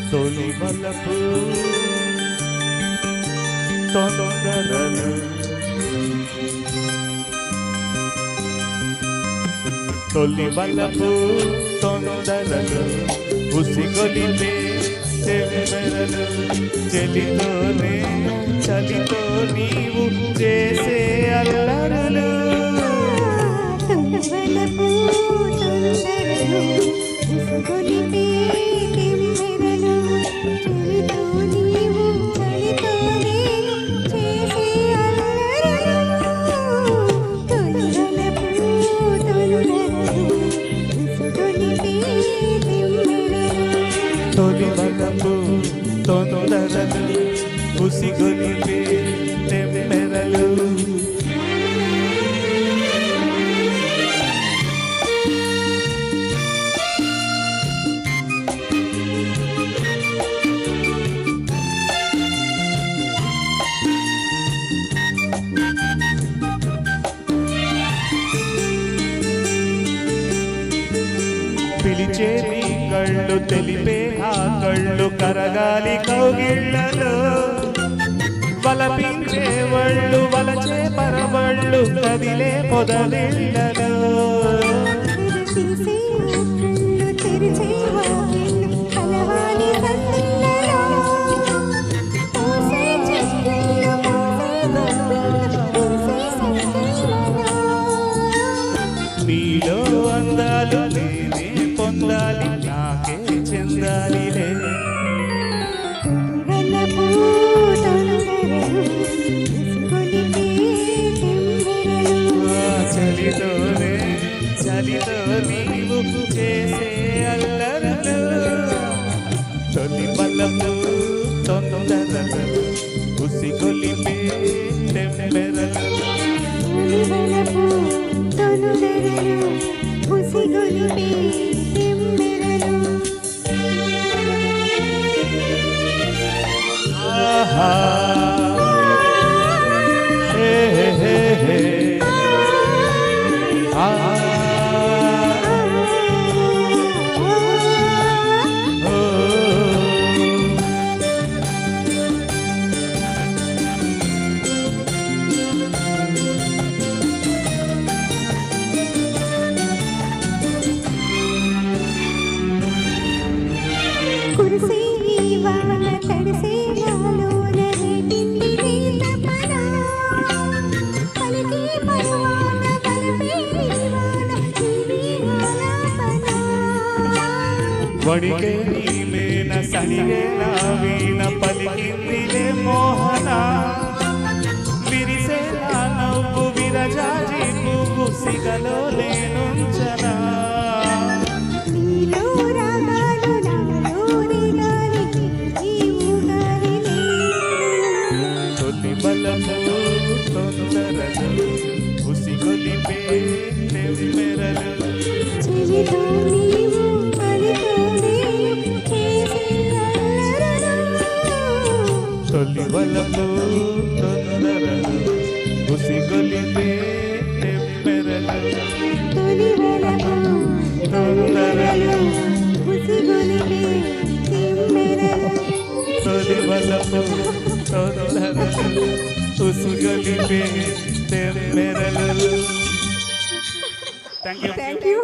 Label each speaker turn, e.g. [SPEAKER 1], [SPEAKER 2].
[SPEAKER 1] తొలి వలపు తొందరలు తొలి వలపు తొందరలు ఉసిగొలిపే తెమ్మెరలు చెలితోనే చలితో నీవు చేసే అల్లరులు తొలి వలపు తొందరలు ఉసిగొలిపే తెమ్మెరలు పిలిచే నీ కళ్ళు తెలిపే ఆ కళ్ళు కరగాలి కౌగిళ్ళలో వలపించే వళ్ళు వలచే పరవళ్ళు కదిలే పొదలిళ్ళలో నీలో అందాలు నేనే పొందాలి నాకే చెందాలిలే చలితోనే చలితో నీవు చేసే అల్లరలు తొలి వలపు తొందరలు ఉసిగొలిపే తెమ్మెరలు ఆహా హే హే హే హే ఆ
[SPEAKER 2] కురిసే వాన తడిసే నాలోన రేపింది నీలపరా పలికే పరవాన పలిపే వాన నీవే ఆలాపన
[SPEAKER 1] వడికే నీమేన సనిగే నా వీణ పలికిందిలే మోహన విరిసే నా నవ్వు విరజాజి పువ్వు సిగలో లేనుంచనా
[SPEAKER 2] నీలో రాగాలు నాలో రేగాలి నీవు
[SPEAKER 1] తొలి వలపు తొందరలు ఉసిగొలిపే తెమ్మెరలు
[SPEAKER 2] చెలితో నీవు పలితోనే చేసే అల్లరులు
[SPEAKER 1] తొలి వలపు తొందరలు ఉసిగొలిపే తెమ్మెరలు
[SPEAKER 2] తొలి వలపు తొందరలు ఉసిగొలిపే తెమ్మెరలు
[SPEAKER 1] తొలి వలపు తొందరలు ఉసిగొలిపే తెమ్మెరలు. Thank you.